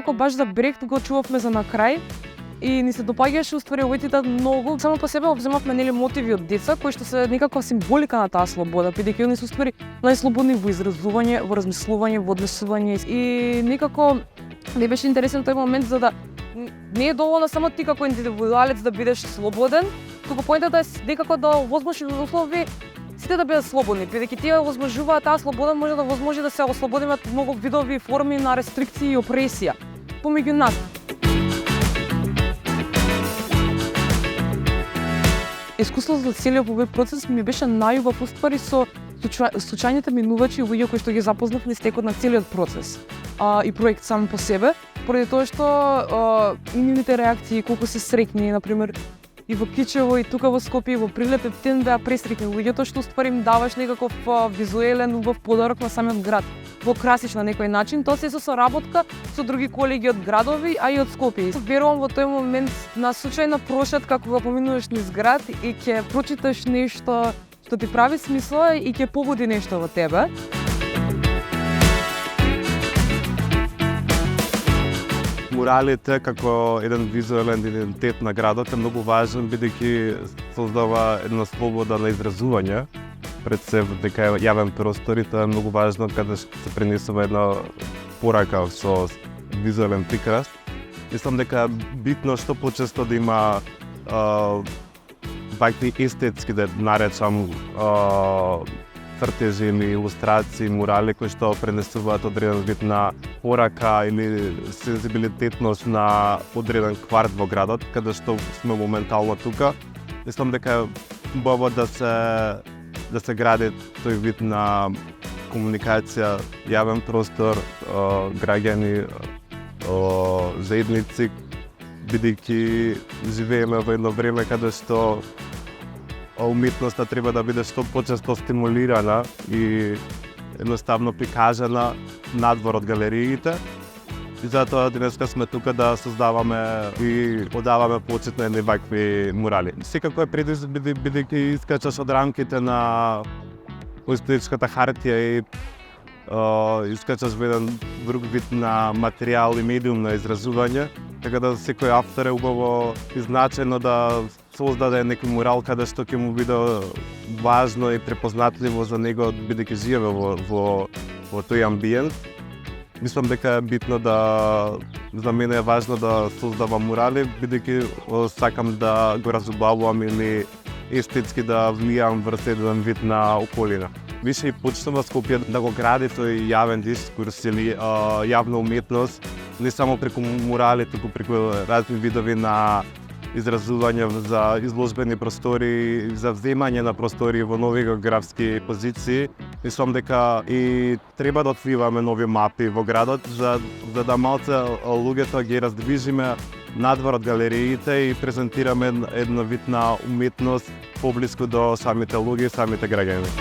некако баш за Брехт го чувавме за на крај и ни се допаѓаше уствари уветите многу. Само по себе земавме нели мотиви од деца кои што се некако символика на таа слобода, бидејќи они се уствари најслободни во изразување, во размислување, во однесување и некако ми беше интересен тој момент за да не е доволно само ти како индивидуалец да бидеш слободен, туку поентата е некако да овозможиш услови сите да бидат слободни, бидејќи тие овозможуваат таа слобода може да возможи да се ослободиме од многу видови и форми на рестрикции и опресија помеѓу нас. Искуството за целиот овој процес ми беше најубав уствари со случајните минувачи и луѓе кои што ги запознав низ текот на целиот процес. И проект сам по себе, поради тоа што и нивните реакции колку се среќни, например, и во Кичево, и тука во Скопје, и во Прилеп, тен беа пресреќни луѓето што уствари им даваш некаков визуелен убав подарок на самиот град, во красич на некој начин. Тоа се со соработка со други колеги од градови, а и од Скопје. Верувам во тој момент на случајна прошетка кога поминуваш низ град и ќе прочиташ нешто што ти прави смисла и ќе побуди нешто во тебе. Муралите како еден визуелен идентитет на градот е многу важен бидејќи создава една слобода на изразување пред се дека јавен простор и тоа е многу важно каде се пренесува една порака со визуелен прикрас. Мислам дека битно што почесто да има вакви естетски да наречам цртежи или илустрации, мурали кои што пренесуваат одреден вид на порака или сензибилитетност на одреден кварт во градот, каде што сме моментално тука. Мислам дека е убаво да се гради тој вид на комуникација, јавен простор, граѓани, заедници, бидејќи живееме во едно време каде што уметноста треба да биде што почесто стимулирана и едноставно прикажана надвор од галериите. И затоа денеска сме тука да создаваме и одаваме почит на едни вакви мурали. Секако е предизвик бидејќи искачаш од рамките на поистинската хартија и искачаш во еден друг вид на материјал и медиум на изразување, така да секој автор е убаво и значено да создаде некој мурал каде што ќе му биде важно и препознатливо за него бидејќи живее во тој амбиент. Мислам дека е битно за мене е важно да создавам мурали бидејќи сакам да го разубавувам или естетски да влијам врз еден вид на околина. Више и почнува Скопје да го гради тој јавен дискурс или јавна уметност, не само преку мурали, туку преку разни видови на изразување за изложбени простори, за вземање на простори во нови географски позиции. Мислам дека и треба да откриваме нови мапи во градот за да малце луѓето ги раздвижиме надвор од галериите и презентираме една вид на уметност поблиску до самите луѓе и самите граѓани.